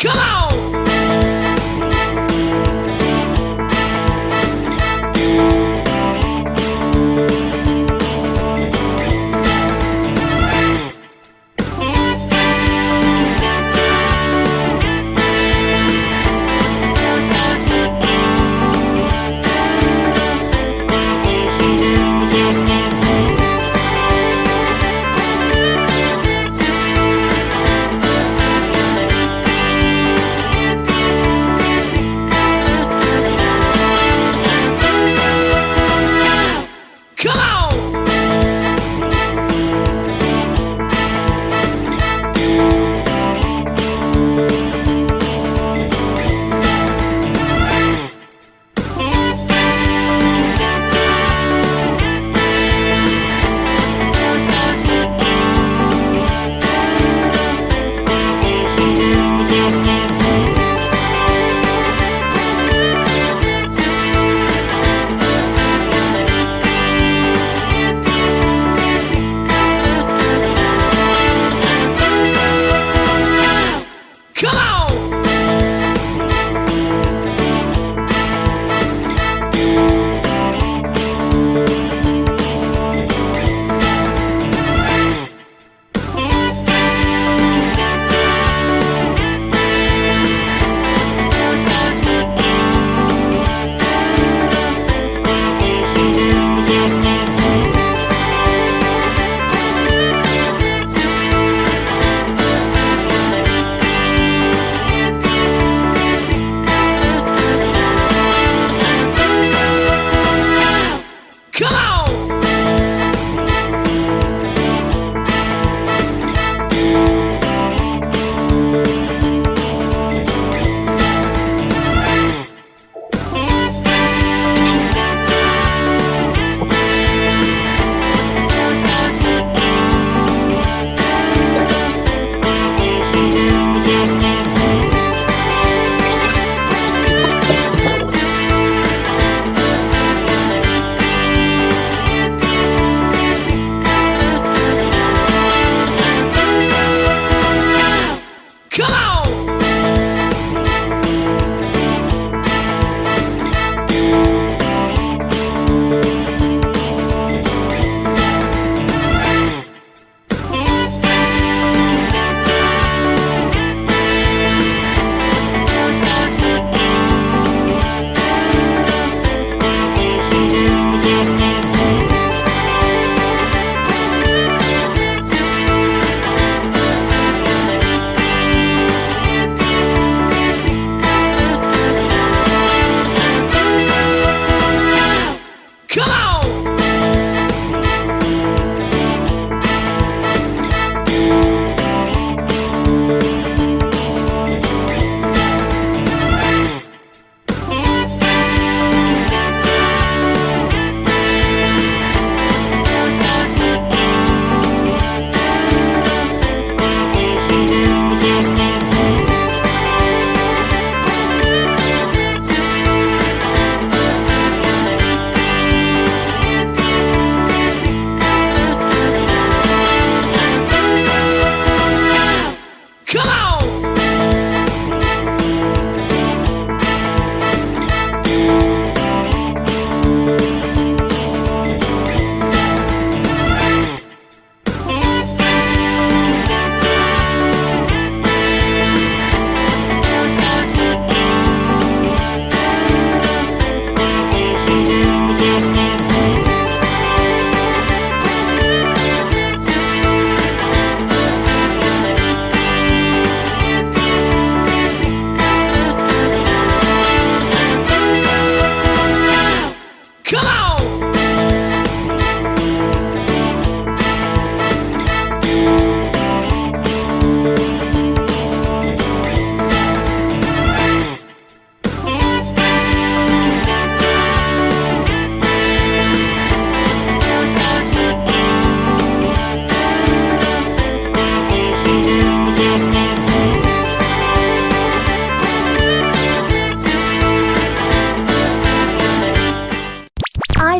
Come on!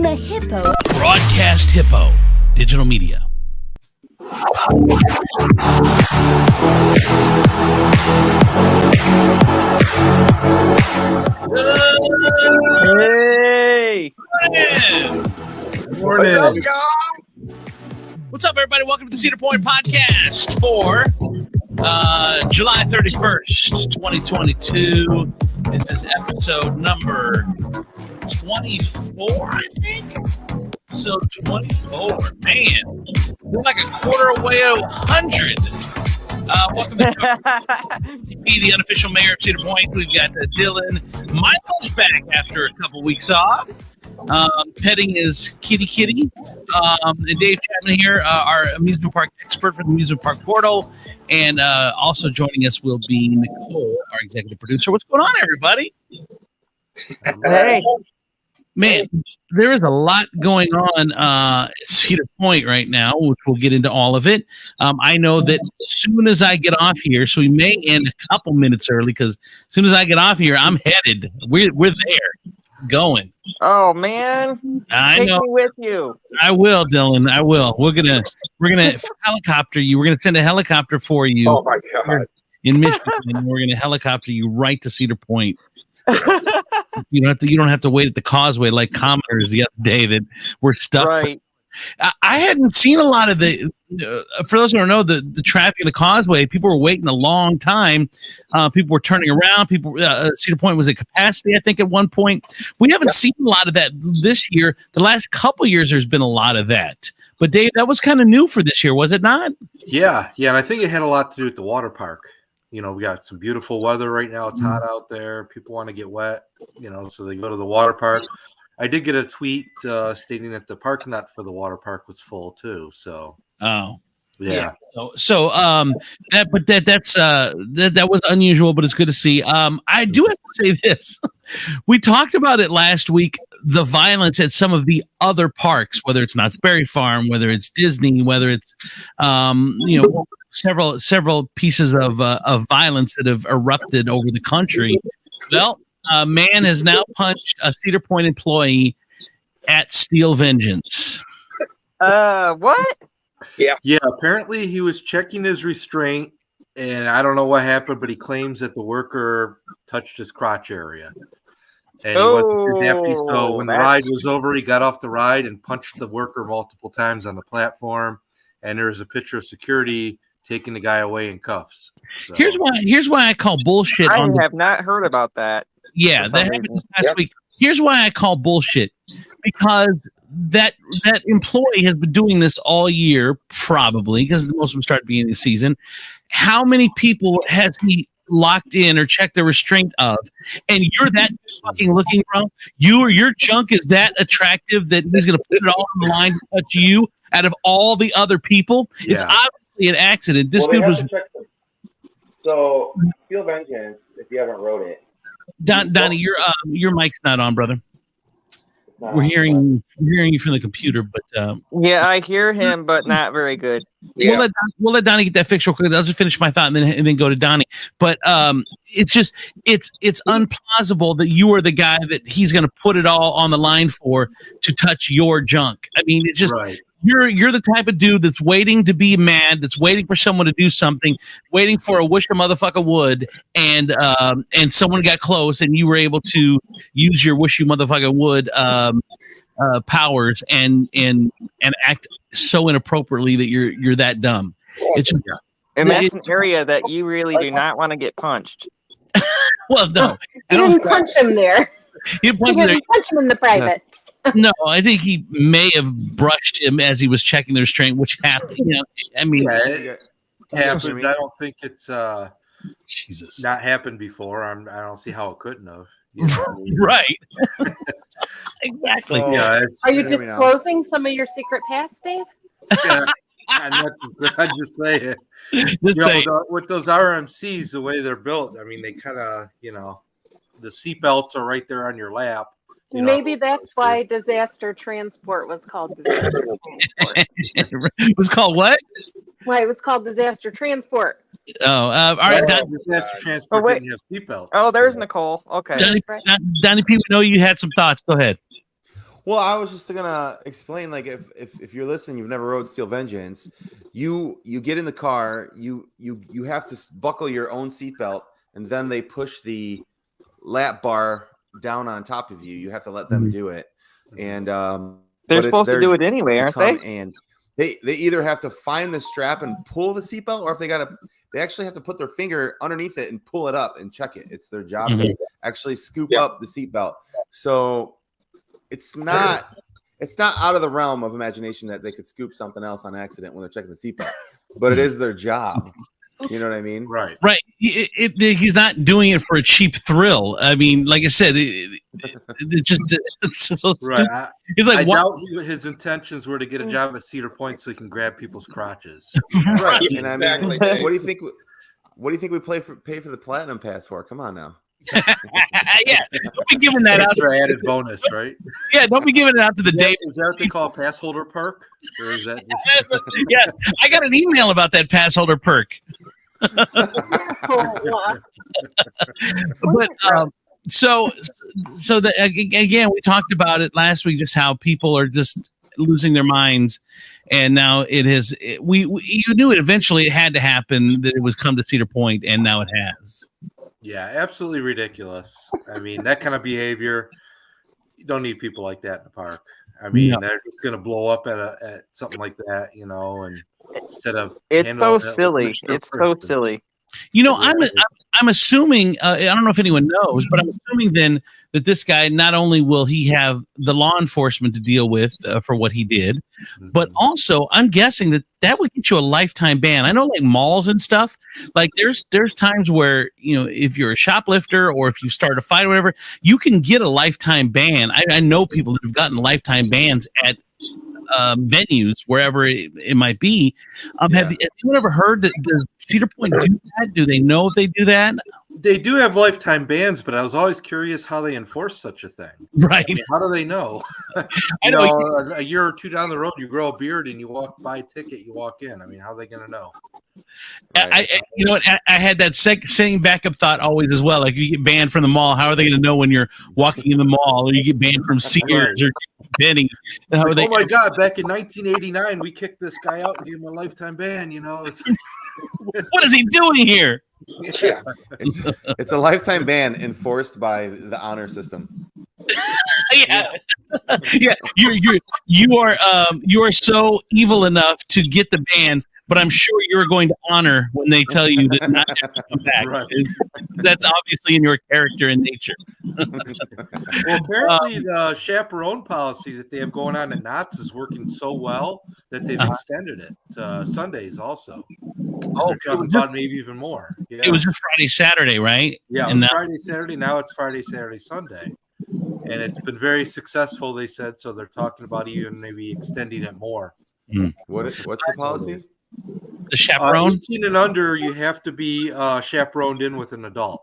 I'm a hippo. Broadcast Hippo. Digital media. Welcome. What's up, everybody? Welcome to the Cedar Point Podcast for July 31st, 2022. This is episode number 24, I think. So 24, man. We're like a quarter away at 100. Welcome to the unofficial mayor of Cedar Point. We've got Dylan. Michael's back after a couple weeks off. Petting his kitty. And Dave Chapman here, our amusement park expert for the amusement park portal. And also joining us will be Nicole, our executive producer. What's going on, everybody? Hey. Man, there is a lot going on at Cedar Point right now, which we'll get into all of it. I know that as soon as I get off here, so we may end a couple minutes early, because as soon as I get off here, I'm headed. We're there, going. Oh man, I know. Take me with you. I will, Dylan. I will. We're gonna helicopter you. We're gonna send a helicopter for you. Oh my God! In Michigan, and we're gonna helicopter you right to Cedar Point. You don't have to wait at the causeway like commoners the other day that were stuck. Right. I hadn't seen a lot of the. For those who don't know, the traffic of the causeway, people were waiting a long time. People were turning around. Cedar Point was at capacity, I think, at one point. We haven't seen a lot of that this year. The last couple of years, there's been a lot of that. But Dave, that was kind of new for this year, was it not? Yeah, and I think it had a lot to do with the water park. You know, we got some beautiful weather right now. It's hot out there. People want to get wet, so they go to the water park. I did get a tweet stating that the parking lot for the water park was full too. So, oh, yeah. So that was unusual, but it's good to see. I do have to say this. We talked about it last week. The violence at some of the other parks, whether it's Knott's Berry Farm, whether it's Disney, whether it's several pieces of violence that have erupted over the country. Well, a man has now punched a Cedar Point employee at Steel Vengeance. What? Yeah. Apparently, he was checking his restraint, and I don't know what happened, but he claims that the worker touched his crotch area. And he wasn't too happy. So when the ride was over, he got off the ride and punched the worker multiple times on the platform. And there's a picture of security taking the guy away in cuffs. So. Here's why I call bullshit. I have not heard about that. Yeah, that happened this past week. Here's why I call bullshit. Because that employee has been doing this all year, probably, because most of them start beginning of the season. How many people has he locked in or checked the restraint of? And you're that fucking looking, bro? Your junk is that attractive that he's going to put it all on the line to touch you out of all the other people? Yeah. It's obviously an accident. This dude was. So, Steel Vengeance, if you haven't wrote it. Donnie, your mic's not on, brother. We're hearing you from the computer, but yeah, I hear him, but not very good. Yeah. We'll let Donnie get that fixed real quick. I'll just finish my thought and then go to Donnie. But it's unplausible that you are the guy that he's going to put it all on the line for to touch your junk. I mean, it's just. Right. You're the type of dude that's waiting to be mad, that's waiting for someone to do something, waiting for a wish a motherfucker would, and someone got close, and you were able to use your wish you motherfucker would powers and act so inappropriately that you're that dumb. It's and that's an area that you really do not want to get punched. Well, no, you didn't punch him there. You didn't punch him in the private. No, I think he may have brushed him as he was checking the restraint, which happened. I mean, it happened. I don't think it's Jesus not happened before. I don't see how it couldn't have. Right. Exactly. So, are you disclosing some of your secret past, Dave? Yeah, I'm just saying. With those RMCs, the way they're built, I mean, they kind of, the seatbelts are right there on your lap. Maybe that's why disaster transport was called disaster transport. It was called what? Why it was called disaster transport. Oh, all right. Disaster transport didn't have seatbelts. Oh, there's Nicole. Okay. Donnie P, we know you had some thoughts. Go ahead. Well, I was just gonna explain, like, if you're listening, you've never rode Steel Vengeance, you get in the car, you have to buckle your own seatbelt, and then they push the lap bar down on top of you. You have to let them do it, and They're but it's supposed to their do it job anyway, to aren't come they? And they either have to find the strap and pull the seatbelt, or if they actually have to put their finger underneath it and pull it up and check it. It's their job to actually scoop up the seatbelt. So it's not out of the realm of imagination that they could scoop something else on accident when they're checking the seatbelt, but it is their job. You know what I mean? Right. He's not doing it for a cheap thrill. I mean, like I said, it's so stupid. Right. It's like, I what? doubt his intentions were to get a job at Cedar Point so he can grab people's crotches. Right. And I mean, Exactly. what do you think? What do you think we pay for the platinum pass for? Come on now. Yeah, don't be giving that out. Extra added bonus, right? Yeah, don't be giving it out to the day. Is that what they call a pass holder perk? Or is that Yes, I got an email about that pass holder perk. But so again, we talked about it last week, just how people are just losing their minds, and now it has. You knew it eventually. It had to happen that it was come to Cedar Point, and now it has. Yeah, absolutely ridiculous. I mean, that kind of behavior, you don't need people like that in the park. I mean, they're just going to blow up at something like that, you know, and instead of It's so silly. It's so silly. You know, I'm assuming, I don't know if anyone knows, but I'm assuming then that this guy, not only will he have the law enforcement to deal with for what he did, but also I'm guessing that would get you a lifetime ban. I know, like malls and stuff, like there's times where, you know, if you're a shoplifter or if you start a fight or whatever, you can get a lifetime ban. I know people that have gotten lifetime bans at venues, wherever it might be. Have anyone ever heard that the Cedar Point do that? Do they know if they do that? They do have lifetime bans, but I was always curious how they enforce such a thing. Right. I mean, how do they know? I know. A year or two down the road, you grow a beard and you buy a ticket, you walk in. I mean, how are they going to know? Right. I had that same backup thought always as well. Like, you get banned from the mall, how are they going to know when you're walking in the mall? Or you get banned from Sears or Benny. Like, oh my God! Back in 1989, we kicked this guy out and gave him a lifetime ban. You know, what is he doing here? Yeah, it's a lifetime ban enforced by the honor system. Yeah. You are so evil enough to get the ban, but I'm sure you're going to honor when they tell you that not have to come back. Right. That's obviously in your character and nature. Well, apparently the chaperone policy that they have going on at Knott's is working so well that they've extended it to Sundays also. They're talking about maybe even more. Yeah. It was just Friday, Saturday, right? Yeah, it was Friday, Saturday. Now it's Friday, Saturday, Sunday. And it's been very successful, they said. So they're talking about even maybe extending it more. What's the policy? The chaperone? 18 and under, you have to be chaperoned in with an adult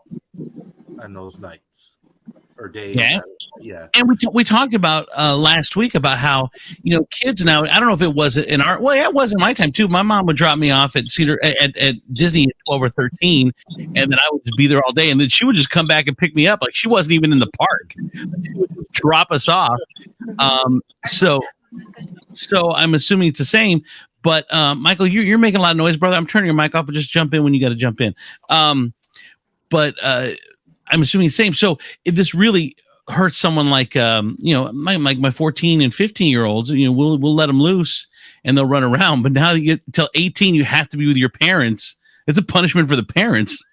on those nights or days. Yeah. Yeah. And we talked about last week about how, you know, kids now, I don't know if it was in our, well, yeah, it was in my time too. My mom would drop me off at Cedar at Disney at 12 or 13, and then I would just be there all day, and then she would just come back and pick me up. Like, she wasn't even in the park. She would just drop us off. So I'm assuming it's the same. But Michael, you're making a lot of noise, brother. I'm turning your mic off, but just jump in when you got to jump in. But I'm assuming the same. So if this really hurts someone like my 14 and 15-year-olds, you know, we'll let them loose and they'll run around. But now you get till 18, you have to be with your parents. It's a punishment for the parents.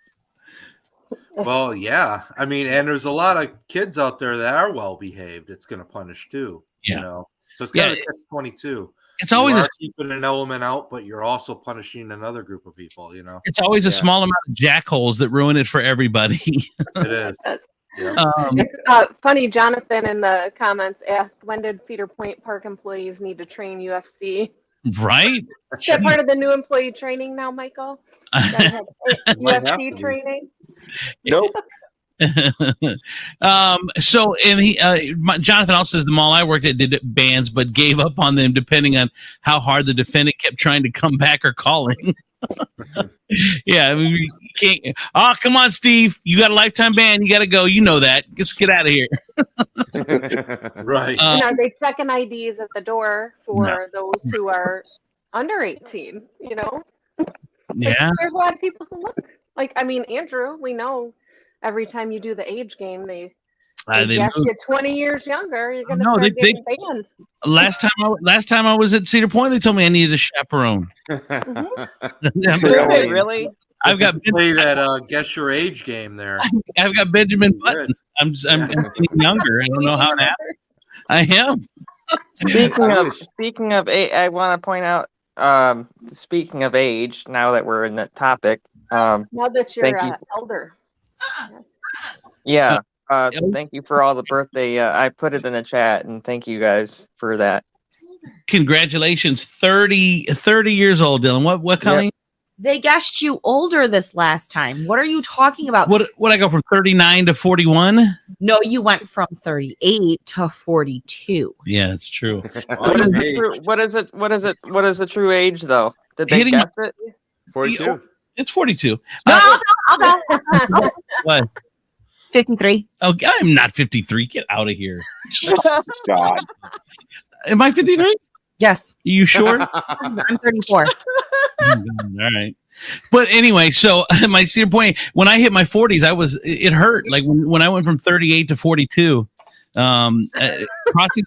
Well, yeah. I mean, and there's a lot of kids out there that are well behaved. It's going to punish too. Yeah. You know, so it's kind of catch-22. It's always keeping an element out, but you're also punishing another group of people. You know, it's always a small amount of jackholes that ruin it for everybody. It is. Yeah. It's funny. Jonathan in the comments asked, "When did Cedar Point Park employees need to train UFC?" Right. Is that part of the new employee training now, Michael? UFC training? Nope. So, and Jonathan also says the mall I worked at did bans, but gave up on them depending on how hard the defendant kept trying to come back or calling. Yeah, I mean, you can't. Oh, come on, Steve! You got a lifetime ban. You got to go. You know that. Let's get out of here. Right. Are they checking IDs at the door for those who are under 18? You know. Yeah. There's a lot of people who look like. I mean, Andrew, we know. Every time you do the age game, they They Yes, moved. you're 20 years younger. You're gonna No, start they- getting banned. Last time I was at Cedar Point, they told me I needed a chaperone. Really? Really? I've got Play that guess your age game there. I've got Benjamin Good. Buttons. I'm getting younger. I don't know how it happened. I am. Speaking of age, I want to point out. Speaking of age, now that we're in that topic, Now that you're Thank you. elder. yeah. Thank you for all the birthday. I put it in the chat, and thank you guys for that. Congratulations, 30 years old, Dylan. What Colleen? They guessed you older this last time. What are you talking about? What I go from 39 to 41? No, you went from 38 to 42. Yeah, it's true. What is the true age though? Did they Hitting- guess it? 42. It's 42. No, I'll go. What? 53. Oh, I'm not 53. Get out of here. God. Am I 53? Yes. You sure? I'm 34. All right. But anyway, so my Cedar Point, when I hit my 40s, it hurt. Like when I went from 38 to 42, crossing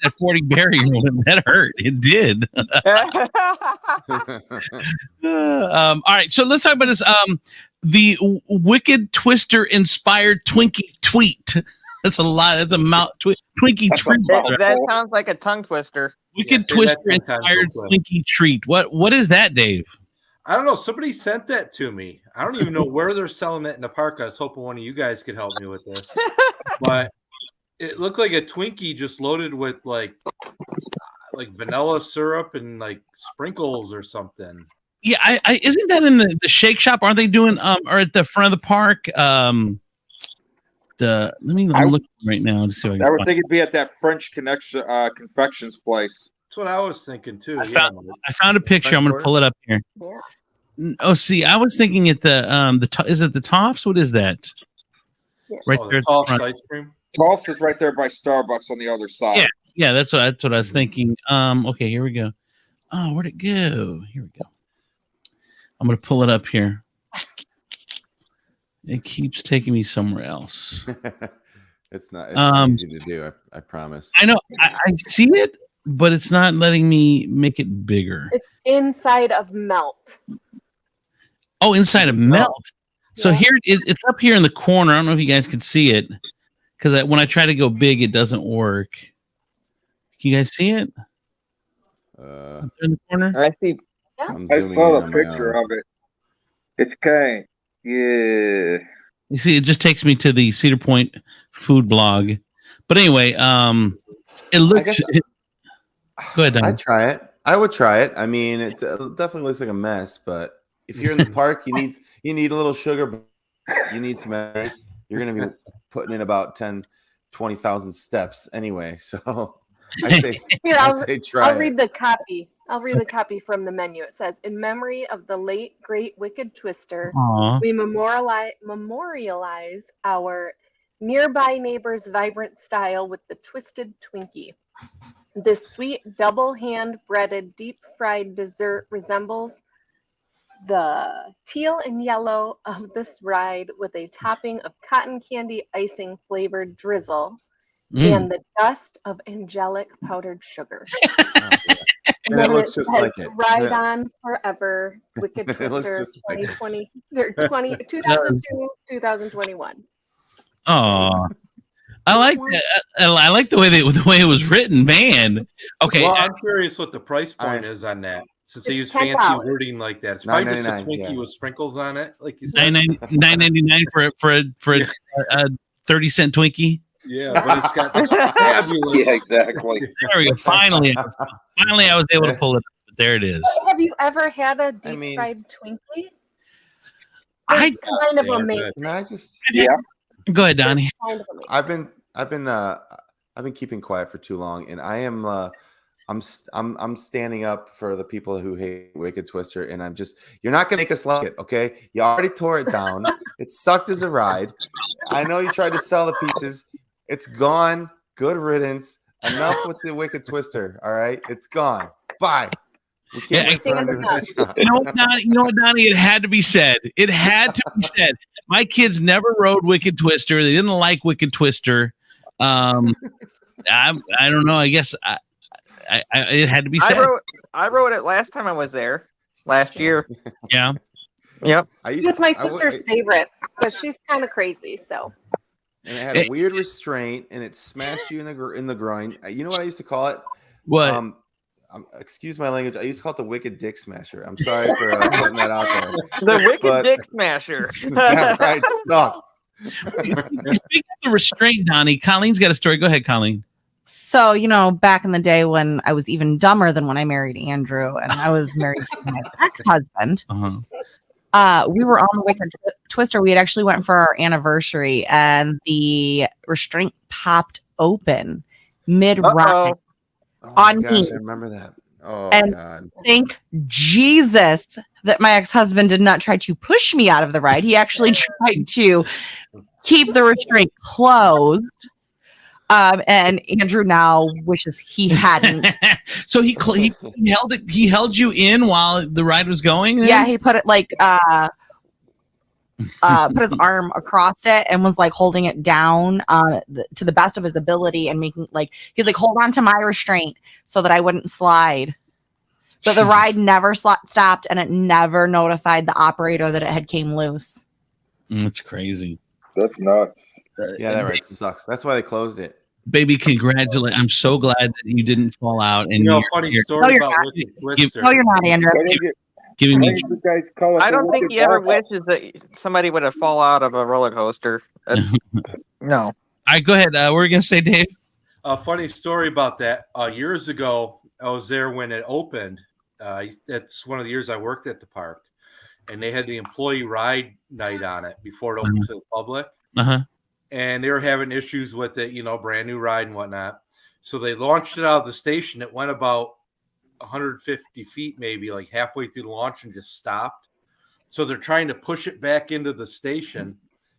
that 40 barrier, that hurt. It did. All right. So let's talk about this. The Wicked Twister inspired Twinkie tweet. That's a lot. That's a Twinkie tweet. That sounds like a tongue twister. Wicked say that Twister 10 times inspired real quick. Twinkie treat. What is that, Dave? I don't know. Somebody sent that to me. I don't even know where they're selling it in the park. I was hoping one of you guys could help me with this. But it looked like a Twinkie just loaded with like vanilla syrup and like sprinkles or something. Yeah, I isn't that in the Shake Shop? Aren't they doing or at the front of the park? I'm looking right now to see if I can I was find. thinking it'd be at that French connection confections place. That's what I was thinking too. I found a picture. I'm going to pull it up here. Yeah. Oh, see, I was thinking at the is it the Toffs? What is that? Yeah. Right Oh, there. the at the Toff's front. ice cream. Toff's is right there by Starbucks on the other side. Yeah, that's what I was thinking. Okay, here we go. Oh, where'd it go? Here we go. I'm going to pull it up here. It keeps taking me somewhere else. It's not easy to do. I promise. I know. I see it, but it's not letting me make it bigger. It's inside of melt. Oh, inside of melt. So Yeah. here it's up here in the corner. I don't know if you guys can see it because when I try to go big, it doesn't work. Can you guys see it? Up there in the corner. I see. I'm I zooming saw in the on my picture own. of it. It's kind. Yeah. You see, it just takes me to the Cedar Point food blog. But anyway, it looks. Go ahead, Don. I'd try it. I would try it. I mean, it definitely looks like a mess, but if you're in the park, you need a little sugar. You need some energy. You're going to be putting in about 20,000 steps anyway. So I say, Here, I say try I'll it. read the copy. I'll read the copy from the menu. It says, "In memory of the late great Wicked Twister, Aw. we memorialize our nearby neighbor's vibrant style with the Twisted Twinkie. This sweet double hand breaded deep fried dessert resembles the teal and yellow of this ride with a topping of cotton candy icing flavored drizzle and the dust of angelic powdered sugar." And it looks just like it. Ride Yeah. on forever, Wicked It looks Twister just like it. 2020 or 2002, 2021. Oh, I like that. I like the way it was written, man. Okay, Well, I'm curious what the price point is on that. Since they use It's fancy $10. wording like that, it's probably just a $9.99, Twinkie yeah. with sprinkles on it, like you said. $9.99 for a 30-cent Twinkie. Yeah, but it's got this fabulous. Yeah, exactly. There we go. Finally, I was able to pull it up. But there it is. Have you ever had a deep mean- fried Twinkie? I It's kind of Yeah, amazing. And I just go ahead, Donnie. Kind of amazing. I've been keeping quiet for too long, and I am I'm standing up for the people who hate Wicked Twister, and you're not gonna make us like it, okay? You already tore it down. It sucked as a ride. I know you tried to sell the pieces. It's gone. Good riddance. Enough with the Wicked Twister. All right, it's gone. Bye. We can't Yeah, wait for our new restaurant. You know what, Donnie? It had to be said. It had to be said. My kids never rode Wicked Twister. They didn't like Wicked Twister. I don't know. I guess it had to be said. I wrote it last time I was there last year. Yeah. Yep. It was my sister's favorite, but she's kind of crazy. So. And it had a weird restraint, and it smashed you in the groin. You know what I used to call it? What? Excuse my language. I used to call it the Wicked Dick Smasher. I'm sorry for putting that out there. The Wicked Dick Smasher. Yeah, right. Sucked. Speaking of the restraint, Donnie, Colleen's got a story. Go ahead, Colleen. So, back in the day when I was even dumber than when I married Andrew, and I was married to my ex-husband, we were on the Wicked Twister. We had actually went for our anniversary, and the restraint popped open mid-ride on gosh, me. I remember that. Oh, and God. Thank Jesus that my ex-husband did not try to push me out of the ride. He actually tried to keep the restraint closed. And Andrew now wishes he hadn't. So he held it. He held you in while the ride was going. Then? Yeah, he put it put his arm across it and was like holding it down to the best of his ability and making he's like, hold on to my restraint so that I wouldn't slide. But the ride never stopped, and it never notified the operator that it had came loose. That's crazy. That's nuts. Yeah, that ride sucks. That's why they closed it. Baby, congratulate! I'm so glad that you didn't fall out. And funny story about Wicked Twister. No, you're not, Andrew. Giving me. I don't think he ever wishes that somebody would have fall out of a roller coaster. No. All right, go ahead. What were you gonna say, Dave? A funny story about that. Years ago, I was there when it opened. That's one of the years I worked at the park, and they had the employee ride night on it before it opened to the public. And they were having issues with it, brand new ride and whatnot. So they launched it out of the station. It went about 150 feet, maybe like halfway through the launch, and just stopped. So they're trying to push it back into the station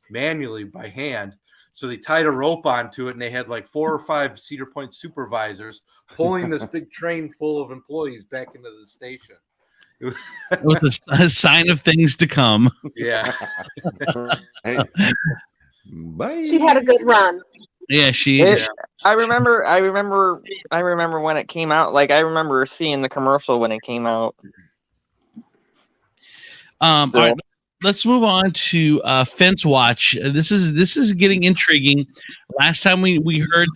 manually by hand. So they tied a rope onto it, and they had like 4 or 5 Cedar Point supervisors pulling this big train full of employees back into the station. It was a sign of things to come. Yeah. Bye. She had a good run. Yeah, I remember when it came out. Like, I remember seeing the commercial when it came out. All right, let's move on to Fence Watch. This is getting intriguing. Last time we heard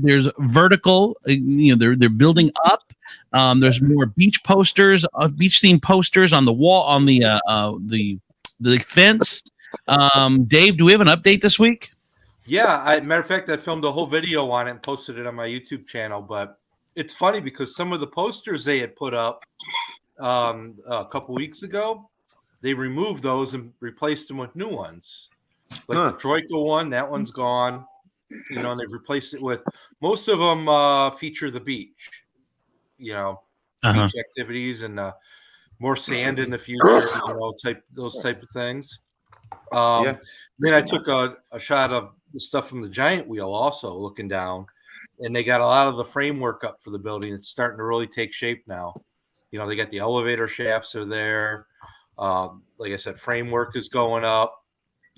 there's vertical. They're building up. There's more beach posters, beach themed posters on the wall on the fence. Dave, do we have an update this week? Yeah, matter of fact, I filmed a whole video on it and posted it on my YouTube channel. But it's funny because some of the posters they had put up a couple weeks ago, they removed those and replaced them with new ones. Like the Troika one, that one's gone. And they've replaced it with, most of them feature the beach. Beach activities and more sand in the future. Those type of things. Then I took a shot of the stuff from the giant wheel also looking down, and they got a lot of the framework up for the building. It's starting to really take shape now. They got the elevator shafts are there. Like I said, framework is going up.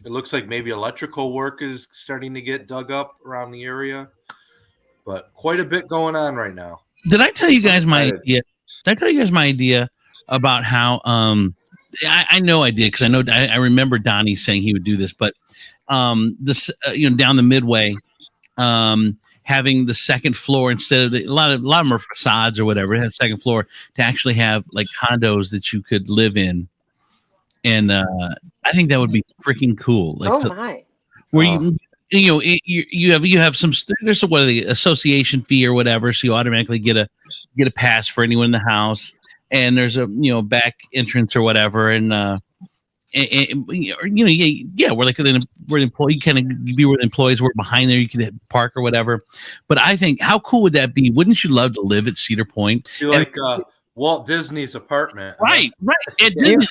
It looks like maybe electrical work is starting to get dug up around the area, but quite a bit going on right now. Did I tell you guys my idea? Did I tell you guys my idea about how I know I did, because I remember Donnie saying he would do this, but this down the midway, having the second floor instead of a lot of them are facades or whatever. It has second floor to actually have like condos that you could live in, and I think that would be freaking cool. Like, where you have some there's what are the association fee or whatever, so you automatically get a pass for anyone in the house. And there's a back entrance or whatever, and we're like we're an employee, kind of be where the employees were behind there. You could park or whatever. But I think, how cool would that be? Wouldn't you love to live at Cedar Point? Like Walt Disney's apartment, right? Exactly.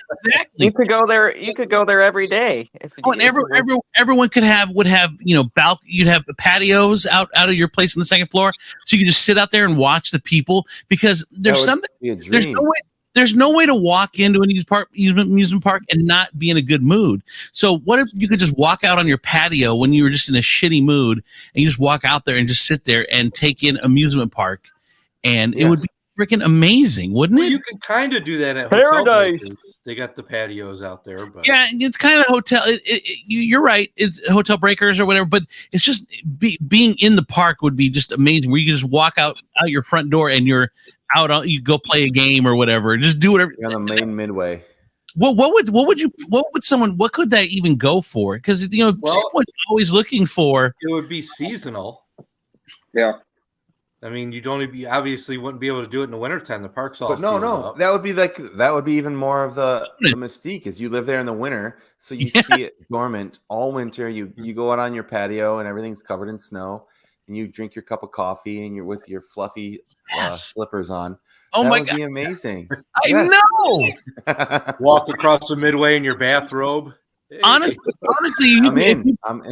You could go there. You could go there every day. And everyone would have you'd have patios out of your place on the second floor, so you could just sit out there and watch the people, because there's no there's no way to walk into an amusement park and not be in a good mood. So what if you could just walk out on your patio when you were just in a shitty mood, and you just walk out there and just sit there and take in amusement park, and it would be freaking amazing, wouldn't it? You can kind of do that at Paradise. hotel. They got the patios out there, but Yeah, it's kind of hotel. You're right. It's hotel breakers or whatever, but it's just being in the park would be just amazing. Where you can just walk out your front door and you're out. You go play a game or whatever. Just do whatever. You're on the main midway. What could that even go for? Because someone's always looking for. it would be seasonal. Yeah. I mean, obviously wouldn't be able to do it in the wintertime. The park's all But no, sealed up. that would be even more of the mystique, is you live there in the winter, so you see it dormant all winter. You go out on your patio and everything's covered in snow, and you drink your cup of coffee and you're with your fluffy slippers on. Oh my God, God. Be amazing. I know. Walk across the midway in your bathrobe. Honestly, I'm in. And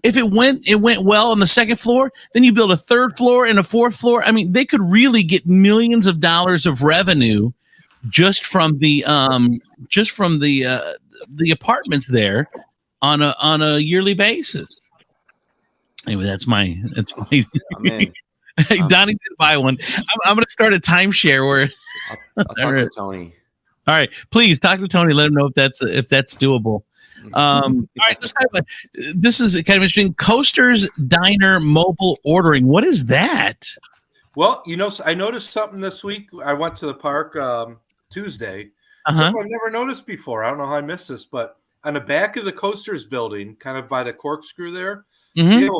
if it went well on the second floor, then you build a third floor and a fourth floor. I mean, they could really get millions of dollars of revenue just from the apartments there on a yearly basis. Anyway, that's my. I'm in. Donnie did buy one. I'm going to start a timeshare where. I'll talk to Tony. All right, please talk to Tony. Let him know if that's doable. All right, let's talk about, this is kind of interesting. Coaster's Diner mobile ordering. What is that? Well, I noticed something this week. I went to the park Tuesday. Something I've never noticed before. I don't know how I missed this, but on the back of the Coaster's building, kind of by the corkscrew there, they have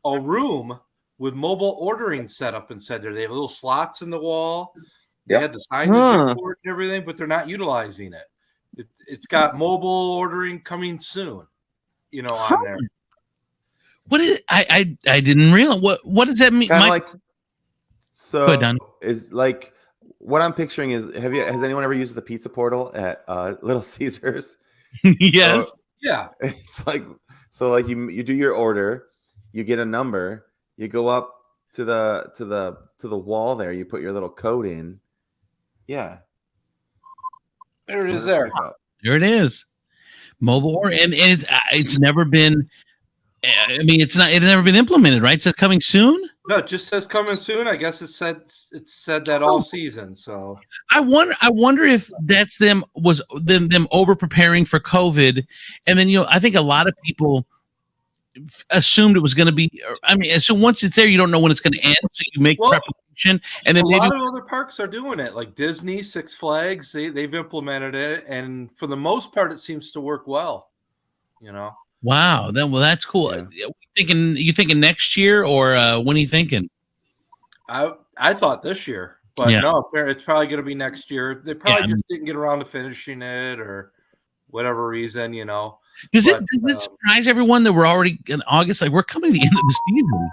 a room with mobile ordering set up inside there. They have little slots in the wall. They had the signage for it and everything, but they're not utilizing it. It's got mobile ordering coming soon, on there. What is I didn't realize what does that mean? Kind of like so. Go ahead, Don. Is like what I'm picturing is has anyone ever used the pizza portal at Little Caesars? Yes. So, yeah. It's like you do your order, you get a number, you go up to the wall there, you put your little code in. Yeah. There it is there. There it is. Mobile order, and it's never been. I mean, it's never been implemented, right? It says coming soon. No, it just says coming soon. I guess it said that all season. So I wonder if that's them over preparing for COVID, and then I think a lot of people assumed it was going to be. I mean, so once it's there, you don't know when it's going to end, so you make preparation, and then a lot of other parks are doing it, like Disney, Six Flags. They've implemented it, and for the most part, it seems to work well. Wow. That's cool. Yeah. You thinking next year, or when are you thinking? I thought this year, but no, it's probably going to be next year. They probably just didn't get around to finishing it, or whatever reason, Does it surprise everyone that we're already in August? Like, we're coming to the end of the season.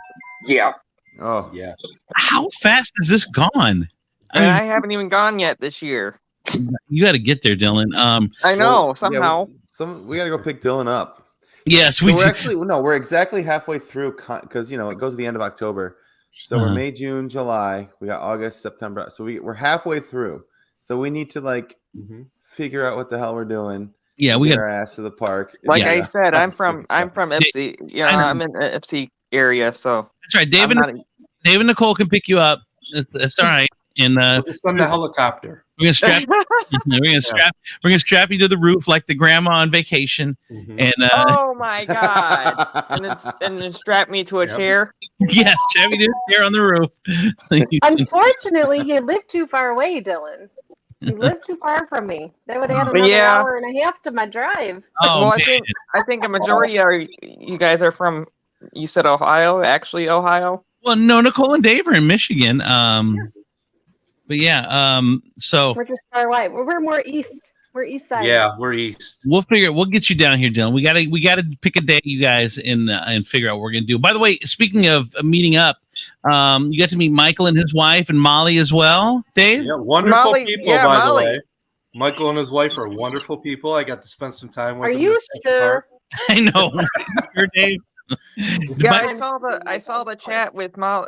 Yeah. Oh yeah. How fast has this gone? I haven't even gone yet this year. You got to get there, Dylan. I know somehow. We got to go pick Dylan up. Yes, we're exactly halfway through because it goes to the end of October. So we're May, June, July. We got August, September. So we're halfway through. So we need to figure out what the hell we're doing. Yeah, we got our ass to the park. Like I said, I'm from Ipsy. I'm in the Ipsy area, so that's right. Dave and Nicole can pick you up. That's all right. And we'll just send the helicopter. We're gonna strap you to the roof like the grandma on vacation. And oh my God! and then strap me to a chair. Yes, strap me to a chair on the roof. Unfortunately, you live too far away, Dylan. You live too far from me. That would add another hour and a half to my drive. Oh, well, I think a majority are you guys are from. You said Ohio, actually Ohio. Well, no, Nicole and Dave are in Michigan. But yeah, so we're just far away. We're more east. We're east side. Yeah, we're east. We'll get you down here, Dylan. We gotta pick a day, you guys, and figure out what we're gonna do. By the way, speaking of meeting up, you got to meet Michael and his wife and Molly as well, Dave. Yeah, wonderful people, by the way. Michael and his wife are wonderful people. I got to spend some time with them. Are you sure? I know. Sure, Dave. Yeah, I saw the chat with Molly,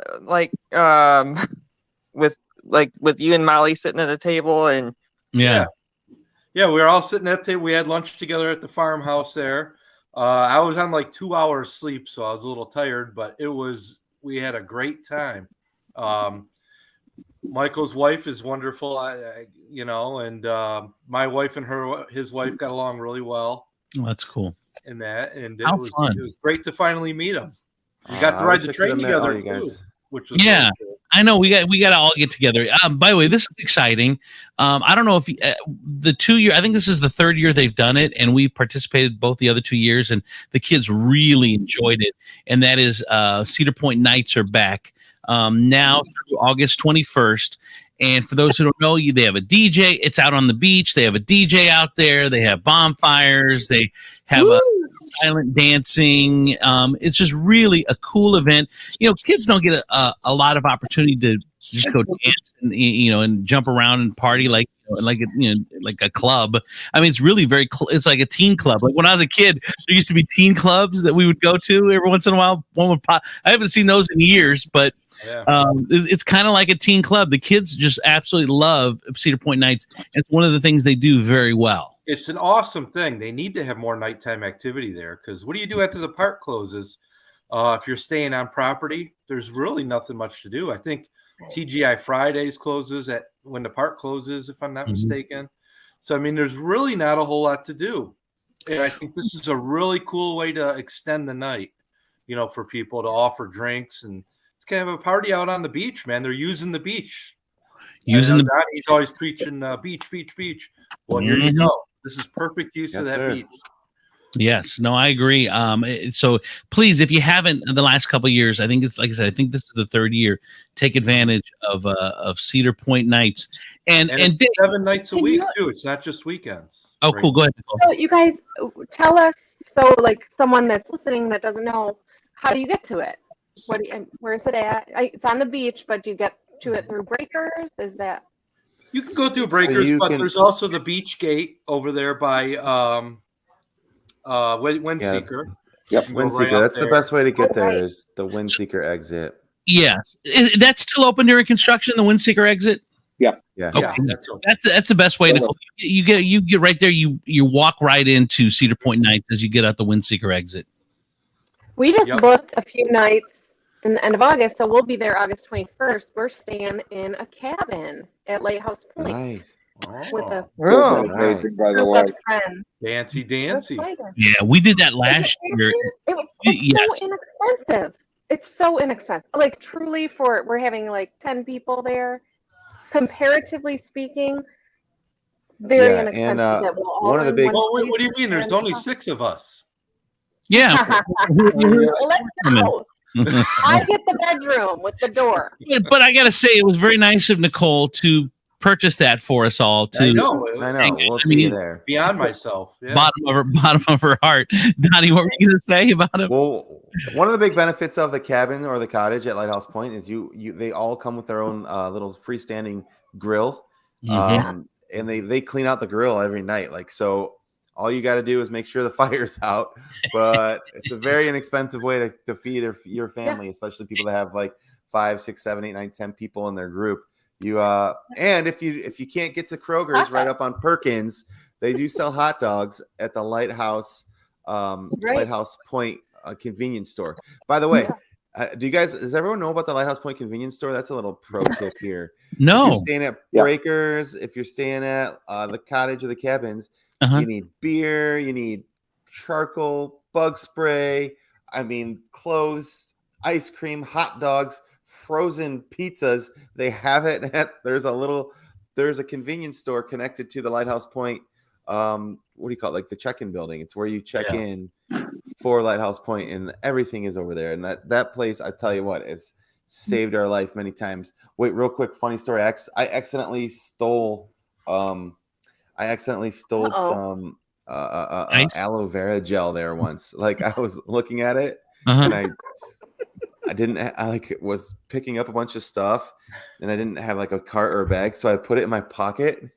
with like with you and Molly sitting at the table and Yeah. Yeah, we were all sitting at the table. We had lunch together at the farmhouse there. I was on like 2 hours sleep, so I was a little tired, but we had a great time. Michael's wife is wonderful, and my wife and his wife got along really well. Oh, that's cool. And it How was fun. It was great to finally meet him. We got to ride the train together too, which was yeah. really cool. I know we got to all get together. By the way, this is exciting. I don't know if the 2 year. I think this is the third year they've done it, and we participated both the other 2 years, and the kids really enjoyed it. And that is Cedar Point Nights are back now through August 21st. And for those who don't know, they have a DJ. It's out on the beach. They have a DJ out there. They have bonfires. They have a silent dancing. It's just really a cool event. Kids don't get a lot of opportunity to just go dance and and jump around and party like a club. I mean, it's really it's like a teen club. Like when I was a kid, there used to be teen clubs that we would go to every once in a while. One would pop. I haven't seen those in years, but it's kind of like a teen club. The kids just absolutely love Cedar Point Nights. It's one of the things they do very well. It's an awesome thing. They need to have more nighttime activity there, because what do you do after the park closes? If you're staying on property, there's really nothing much to do. I think TGI Fridays closes when the park closes, if I'm not mistaken. So, I mean, there's really not a whole lot to do. And I think this is a really cool way to extend the night, for people to offer drinks, and it's kind of a party out on the beach, man. They're using the beach. He's always preaching beach, beach, beach. Well, here you go. This is perfect use of that beach. Yes, no, I agree. So please, if you haven't the last couple of years, I think it's like I said, I think this is the third year. Take advantage of Cedar Point Nights, and it's 7 nights a week too. It's not just weekends. Oh, cool. Go ahead, Nicole. So you guys tell us. So, like someone that's listening that doesn't know, how do you get to it? Where is it at? It's on the beach, but do you get to it through breakers? Is that? You can go through breakers, but there's also the beach gate over there by Windseeker. Yep, Windseeker. That's the best way to get there is the Windseeker exit. Yeah, that's still open during construction. The Windseeker exit. Yeah. Okay. Yeah, that's the best way to go. You get right there. You walk right into Cedar Point Nights as you get out the Windseeker exit. We just booked a few nights in the end of August, so we'll be there August 21st. We're staying in a cabin at Lighthouse Point. Nice. With a amazing, by the way. friends. Dancy. Yeah, we did that last year. It's so inexpensive. It's so inexpensive. Like truly, we're having like 10 people there. Comparatively speaking, very inexpensive. And one of the big. Well, what do you mean? There's only 6 of us. Yeah. Well, let's go. I get the bedroom with the door. But I got to say, it was very nice of Nicole to purchase that for us all. I know. We'll see you there. Beyond myself. Yeah. Bottom of her heart. Donnie, what were you going to say about it? Well, one of the big benefits of the cabin or the cottage at Lighthouse Point is they all come with their own little freestanding grill. And they clean out the grill every night. Like, so all you got to do is make sure the fire's out, but it's a very inexpensive way to feed your family, especially people that have like 5, 6, 7, 8, 9, 10 people in their group. And if you can't get to Kroger's right up on Perkins, they do sell hot dogs at the Lighthouse Point convenience store. By the way, does everyone know about the Lighthouse Point convenience store? That's a little pro tip here. No. If you're staying at Breakers, if you're staying at the cottage or the cabins, you need beer, you need charcoal, bug spray, clothes, ice cream, hot dogs, frozen pizzas. They have it there's a convenience store connected to the Lighthouse Point. What do you call it? Like the check-in building. It's where you check in for Lighthouse Point, and everything is over there. And that place, I tell you what, has saved our life many times. Wait, real quick, funny story. I accidentally stole some aloe vera gel there once. Like I was looking at it and I was picking up a bunch of stuff and I didn't have like a cart or a bag. So I put it in my pocket.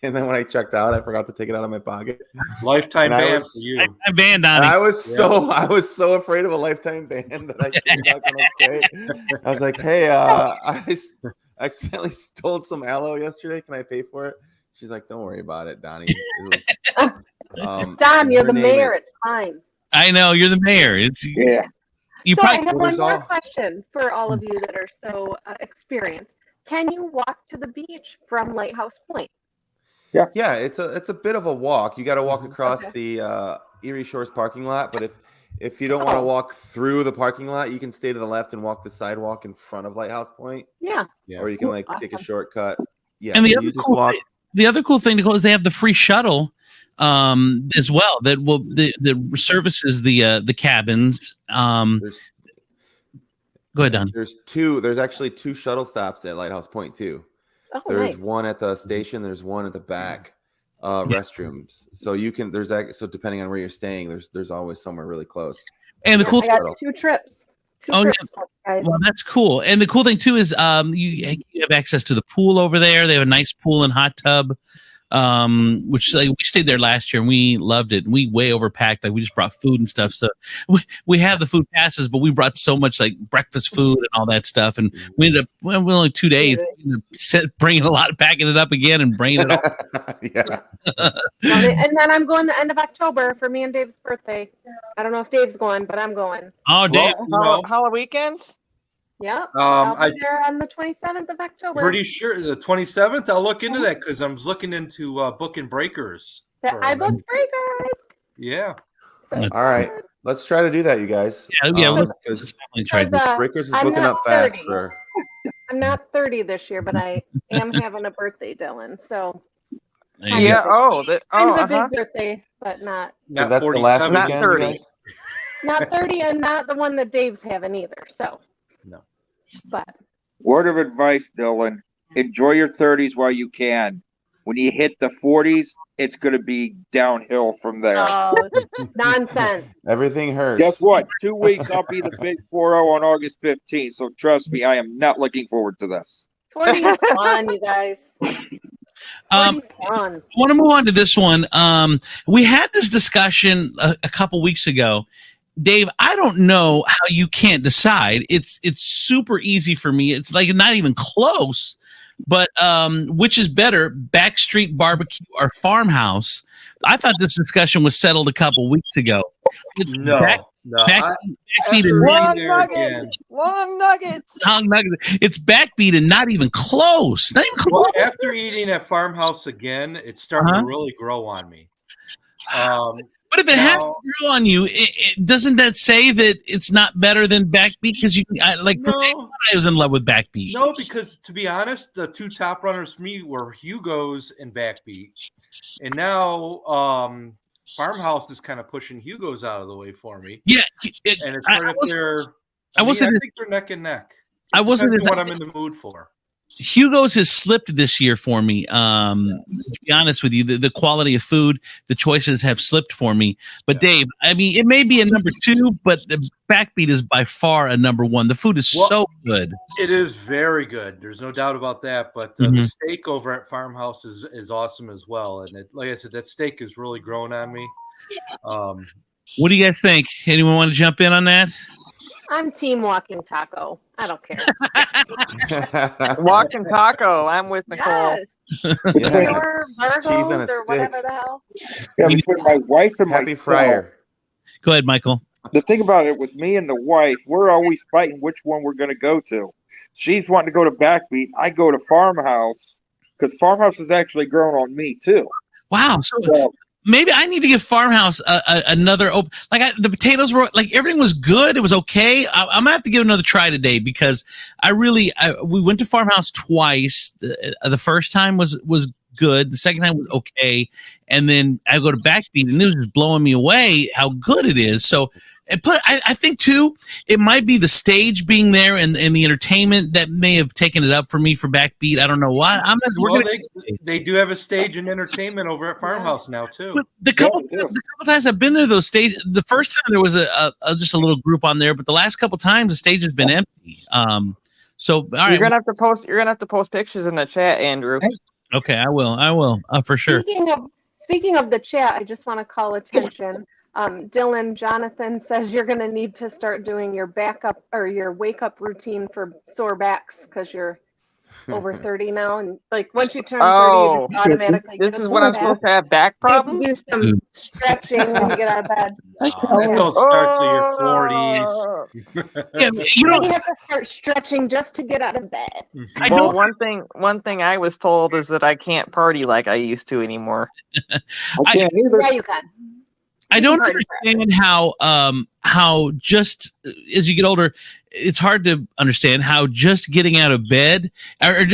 And then when I checked out, I forgot to take it out of my pocket. Lifetime ban for you. Lifetime ban, Donnie. I was so afraid of a lifetime ban that I came back the next day. I was like, hey, I accidentally stole some aloe yesterday. Can I pay for it? She's like, don't worry about it, Donnie. It was, Don, you're the name mayor. it. It's fine. I know you're the mayor. It's Yeah. you So I probably have Well, one there's more all- question for all of you that are so experienced. Can you walk to the beach from Lighthouse Point? Yeah, it's a bit of a walk. You got to walk across Okay. the Erie Shores parking lot, but if you don't want to walk through the parking lot, you can stay to the left and walk the sidewalk in front of Lighthouse Point, Yeah. or you can take a Awesome. shortcut. Yeah, And the so other you just cool walk. the other cool thing to go is they have the free shuttle as well that services the cabins. There's, Go ahead, Don. There's actually 2 shuttle stops at Lighthouse Point too. Oh, There's nice. one at the station. There's one at the back restrooms. So you can. So depending on where you're staying, there's always somewhere really close. And the cool I got 2 trips. Oh, yeah. Guys. Well, that's cool. And the cool thing too is you have access to the pool over there. They have a nice pool and hot tub. Which we stayed there last year and we loved it. We way overpacked. Like we just brought food and stuff. So we have the food passes, but we brought so much like breakfast food and all that stuff. And we ended up only 2 days bringing packing it up again and bringing it all. Yeah. And then I'm going the end of October for me and Dave's birthday. I don't know if Dave's going, but I'm going. Oh, Dave. Holiday weekends? Yeah. I'll I be there on the 27th of October. pretty sure the 27th. I'll look into that because I'm looking into booking breakers. I booked breakers. Yeah. So, All right, let's try to do that, you guys. Yeah, let's because definitely try to. Breakers is I'm booking not up fast 30. for. I'm not 30 this year, but I am having a birthday, Dylan. So There you Yeah. go. kind of a big birthday, but not So that's the last 47. Not weekend, 30. you guys? not 30 and not the one that Dave's having either. So No. But Word of advice, Dylan. Enjoy your 30s while you can. When you hit the 40s, it's going to be downhill from there. nonsense. Everything hurts. Guess what? 2 weeks, I'll be the big 4-0 on August 15th. So trust me, I am not looking forward to this. 40 is fun, you guys. 40 is fun. I want to move on to this one. We had this discussion a couple weeks ago. Dave, I don't know how you can't decide. It's super easy for me. It's like not even close. But which is better, Backstreet Barbecue or Farmhouse? I thought this discussion was settled a couple weeks ago. It's Backbeat and One nugget. It's Backbeat and not even close. Not even close. Well, after eating at Farmhouse again, it's starting to really grow on me. But if it has to grow on you, doesn't that say that it's not better than Backbeat? Because I was in love with Backbeat. No, because to be honest, the 2 top runners for me were Hugo's and Backbeat, and now Farmhouse is kind of pushing Hugo's out of the way for me. Yeah, and it's right up there. I think they're neck and neck. I wasn't Depends on what I'm in the mood for. Hugo's has slipped this year for me. To be honest with you, the quality of food, the choices have slipped for me. But Dave, I mean, it may be a number 2, but the Backbeat is by far a number 1. The food is so good. It is very good. There's no doubt about that. But the steak over at Farmhouse is awesome as well. And like I said, that steak is really growing on me. What do you guys think? Anyone want to jump in on that? I'm team walking taco. I don't care. Walking taco. I'm with Nicole. Yes. Yeah. Or Cheese on a Virgos or stick. whatever the hell. Yeah, between my wife and Happy myself, Fryer. Go ahead, Michael. the thing about it with me and the wife, we're always fighting which one we're going to go to. She's wanting to go to Backbeat. I go to Farmhouse because Farmhouse has actually grown on me too. Wow. So maybe I need to give Farmhouse another open. The potatoes were everything was good. It was okay. I'm gonna have to give it another try today because we went to Farmhouse twice. The first time was good. The second time was okay, and then I go to Backbeat and it was just blowing me away how good it is. So. But I think too, it might be the stage being there and the entertainment that may have taken it up for me for Backbeat. I don't know why. They do have a stage and entertainment over at Farmhouse now too. But the couple times I've been there, those stages. The first time there was just a little group on there, but the last couple times the stage has been empty. So all right, You're gonna have to post pictures in the chat, Andrew. Okay, I will for sure. Speaking of the chat, I just want to call attention. Dylan Jonathan says you're going to need to start doing your backup or your wake up routine for sore backs because you're over 30 now, and like once you turn 30, Oh, you just automatically this get is a when I'm bath. supposed to have back You have to problems. do some stretching when you get out of bed. That don't start till your 40s. Oh. Yeah, you Then know, you have to start stretching just to get out of bed. I Well, don't. one thing I was told is that I can't party like I used to anymore. I can't either. Yeah, you can. I You don't can party understand how just as you get older, it's hard to understand how just getting out of bed or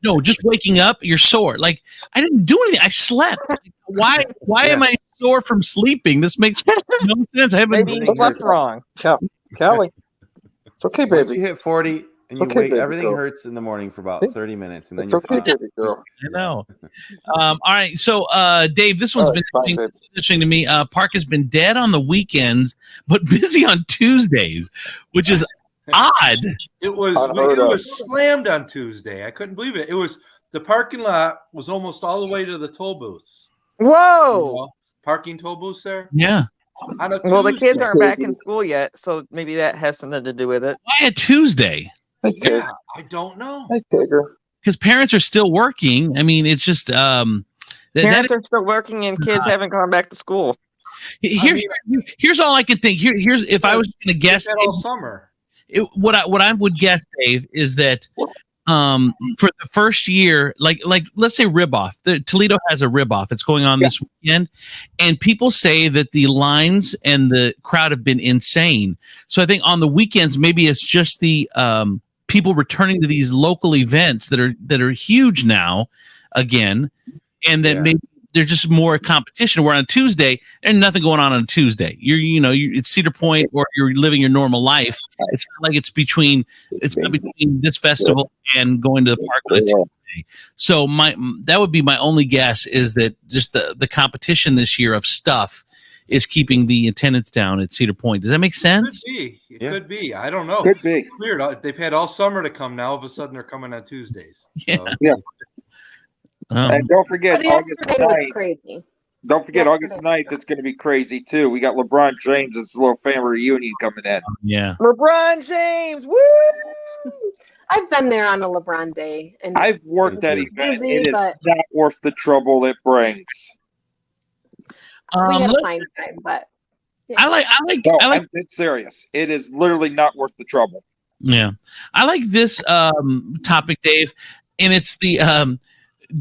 no, just waking up, you're sore. Like I didn't do anything. I slept. Why am I sore from sleeping? This makes no sense. I haven't. Maybe you slept wrong. Kelly, it's okay, Once baby. you hit 40 and you Okay, wake, baby everything girl. hurts in the morning for about 30 minutes, and then It's you're okay, fine. baby girl. I know. All right. So, Dave, this one's All right, fine, been babe. interesting to me. Park has been dead on the weekends, but busy on Tuesdays, which is odd. It was slammed on Tuesday. I couldn't believe it. It was the parking lot was almost all the way to the toll booths. Whoa. Parking toll booths there. Yeah. On a Well, the Tuesday. kids aren't back in school yet, so maybe that has something to do with it. Why a Tuesday? Yeah, I don't know. Hey, Tigger. Because parents are still working. I mean, it's just Parents are still working and kids haven't gone back to school. Here's all I can think. Here's if I was going to guess all summer. What I would guess, Dave, is that for the first year, like let's say rib off. Toledo has a rib off. It's going on this weekend, and people say that the lines and the crowd have been insane. So I think on the weekends, maybe it's just the people returning to these local events that are huge now again, and that maybe there's just more competition. Where on Tuesday, there's nothing going on a Tuesday. It's Cedar Point, or you're living your normal life. It's not like it's not between this festival and going to the park on a Tuesday. So that would be my only guess, is that just the competition this year of stuff is keeping the attendance down at Cedar Point. Does that make sense? It could be. I don't know. Could be. It's weird. They've had all summer to come. Now all of a sudden they're coming on Tuesdays. So. Yeah. Oh. And don't forget, But August yesterday was 9th. crazy. Don't forget, Yesterday. August 9th, it's going to be crazy, too. We got LeBron James' little family reunion coming in. Yeah. LeBron James, woo! I've been there on a LeBron day, and I've worked that It's event. busy, It is but- not worth the trouble it brings. we had a let's- fine time. But I like No, I like I'm dead serious. It is literally not worth the trouble. Yeah, I like this topic, Dave, and it's the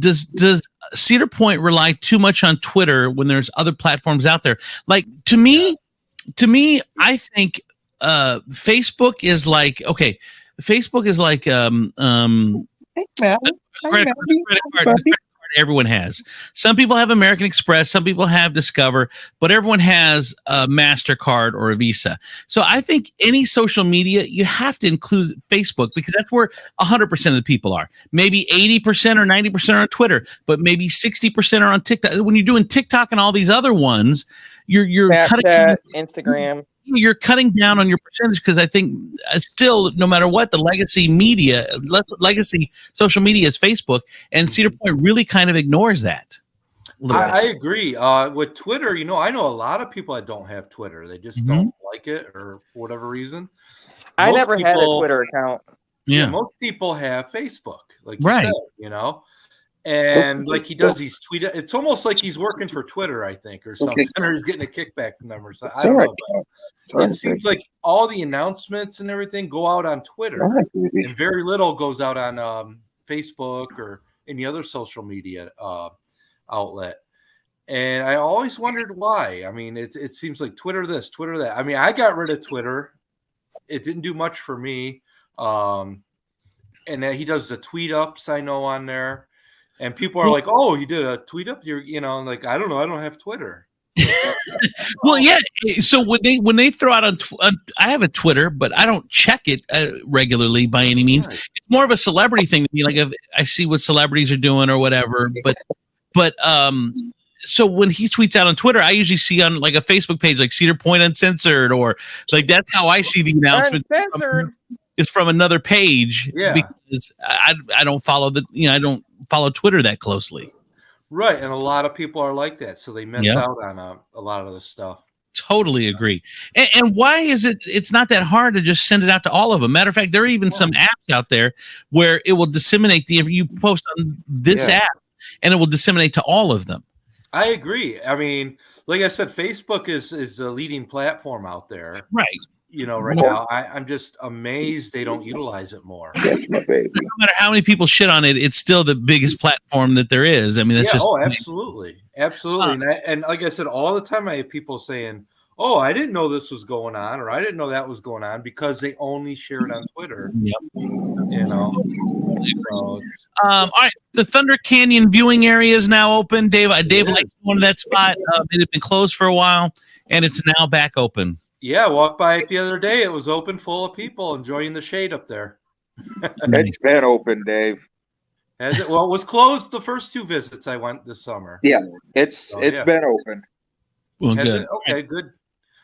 does Cedar Point rely too much on Twitter when there's other platforms out there? Like to me, I think Facebook is like credit card everyone has. Some people have American Express, some people have Discover, but everyone has a MasterCard or a Visa. So I think any social media, you have to include Facebook, because that's where 100% of the people are. Maybe 80% or 90% are on Twitter, but maybe 60% are on TikTok. When you're doing TikTok and all these other ones, you're Snapchat, Instagram. you're cutting down on your percentage, because I think still, no matter what, the legacy social media is Facebook, and Cedar Point really kind of ignores that. I agree. With Twitter, I know a lot of people that don't have Twitter. They just don't like it, or for whatever reason. I Most never had a people- Twitter account. Yeah. Most people have Facebook, like you Right. said, and like he does these tweet. It's almost like he's working for Twitter, I think, or something, or he's getting a kickback from them, or something. I don't know. But it seems like all the announcements and everything go out on Twitter, and very little goes out on Facebook or any other social media outlet. And I always wondered why. I mean, it seems like Twitter this, Twitter that. I mean, I got rid of Twitter. It didn't do much for me. And then he does the tweet ups, I know, on there. And people are like, "Oh, you did a tweet up?" Like, I don't know, I don't have Twitter. Well, yeah. So when they throw out on I have a Twitter, but I don't check it regularly by any means. Right. It's more of a celebrity thing to me. Like if I see what celebrities are doing or whatever. But so when he tweets out on Twitter, I usually see on like a Facebook page like Cedar Point Uncensored, or like that's how I see the announcement. Uncensored. Is from another page, because I don't follow I don't follow Twitter that closely. Right, and a lot of people are like that, so they miss out on a lot of the stuff. Totally agree. And why is it? It's not that hard to just send it out to all of them. Matter of fact, there are even some apps out there where it will disseminate if you post on this app, and it will disseminate to all of them. I agree. I mean, like I said, Facebook is the leading platform out there, right? Right now, I'm just amazed they don't utilize it more. That's my baby. No matter how many people shit on it, it's still the biggest platform that there is. I mean, that's just absolutely. And like I said, all the time I have people saying, "Oh, I didn't know this was going on," or "I didn't know that was going on," because they only share it on Twitter. Yep. So all right, the Thunder Canyon viewing area is now open. Dave likes going to that spot. It had been closed for a while, and it's now back open. Yeah, walked by it the other day. It was open, full of people enjoying the shade up there. It's been open, Dave. Has it? Well, it was closed the first 2 visits I went this summer. Yeah, it's been open. Well, good. Okay, good.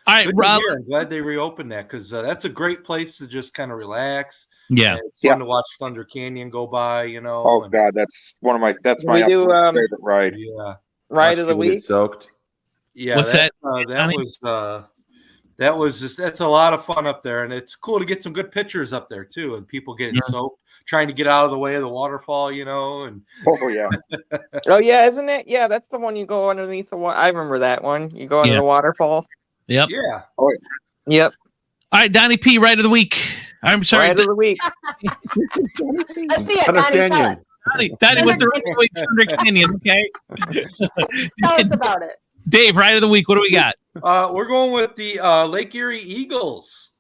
All right, Good Rob. I'm glad they reopened that because that's a great place to just kind of relax. Yeah, it's fun to watch Thunder Canyon go by. Oh God, that's my we do, favorite ride. Yeah, ride of the week. Soaked. Yeah, What's that? That's a lot of fun up there, and it's cool to get some good pictures up there too, and people getting soaked, trying to get out of the way of the waterfall, and oh yeah, oh yeah, isn't it? Yeah, that's the one you go underneath the water. I remember that one. You go under the waterfall. Yep. Yeah. Oh yeah. Yep. All right, Donnie P. Ride of the week. I'm sorry. Ride of the week. Let's see it, Thunder Donnie. Canyon. Donnie, what's the ride of the week? Thunder Canyon. Okay. Tell us about it. Dave, ride of the week. What do we got? We're going with the Lake Erie Eagles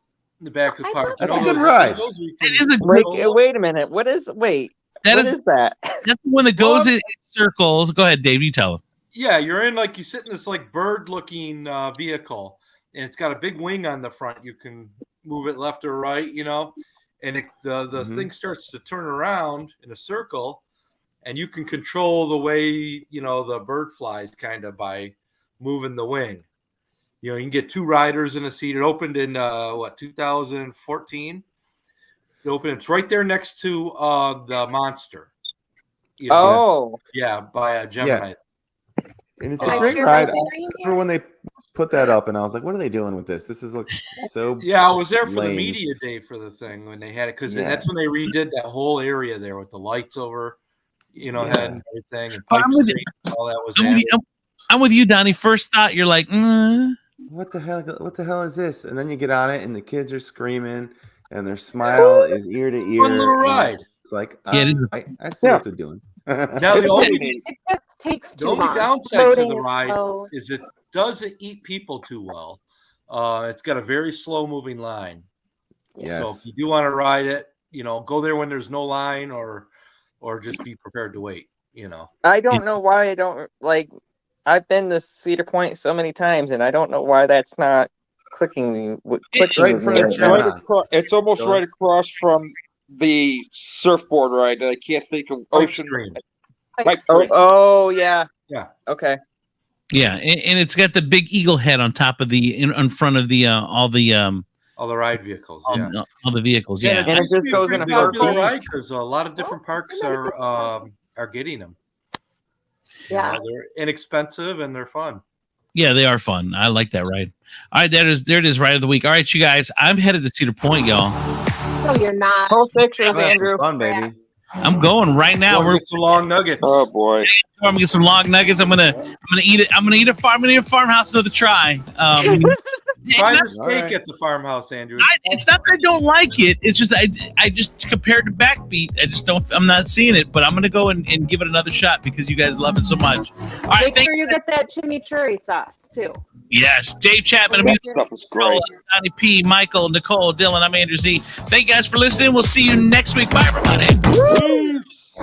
in the back of the park. That's a good ride. It is a great. Wait a minute. What is that? That's that? the one that goes in circles. Go ahead, Dave. You tell him. Yeah, you're in you sit in this bird-looking vehicle, and it's got a big wing on the front. You can move it left or right, and the thing starts to turn around in a circle, and you can control the way the bird flies kind of by moving the wing. You can get 2 riders in a seat. It opened in 2014. It opened. It's right there next to the Monster. Yeah, by Gemini. Yeah. And it's a great ride. I remember when they put that up, and I was like, "What are they doing with this? This is so." Yeah, I was there for the lame. media day for the thing when they had it because that's when they redid that whole area there with the lights over, head and everything, and Pipe Street and all that was. I'm with you, Donnie. First thought, you're like, What the hell? What the hell is this? And then you get on it, and the kids are screaming, and their smile is ear to ear. Fun little ride. It's like, it is I see what they're doing. Now the only Takes The too only long. downside to Loading the is ride slow. is it doesn't eat people too well. It's got a very slow moving line. Yes. So if you do want to ride it, go there when there's no line or just be prepared to wait, I don't know why I don't I've been to Cedar Point so many times, and I don't know why that's not clicking. Right in front of me. Gemini. It's almost right across from the surfboard ride. I can't think of Ocean. Oh yeah. Yeah. Okay. yeah, and it's got the big eagle head on top of in front of the all the ride vehicles. all, Yeah. all the vehicles. Yeah, And it just goes in a popular circle. ride because a lot of different parks are getting them. Yeah. They're inexpensive and they're fun. yeah, they are fun. I like that ride. All right, there it is. Ride of the week. All right, you guys. I'm headed to Cedar Point, y'all. No, you're not. Post pictures, Have some Andrew. fun, baby. I'm going right now. We're some long nuggets. Oh boy. I'm gonna get some log nuggets. I'm gonna eat it. I'm gonna eat a farmhouse. Another try. Try the not- steak right. at the farmhouse, Andrew. it's not that I don't like it. It's just I just compared to Backbeat, I just don't. I'm not seeing it. But I'm gonna go and give it another shot because you guys love it so much. All right, Make sure you get that chimichurri sauce too. yes, Dave Chapman. That stuff is great. Donnie P, Michael, Nicole, Dylan. I'm Andrew Z. Thank you guys for listening. We'll see you next week. Bye, everybody. Peace.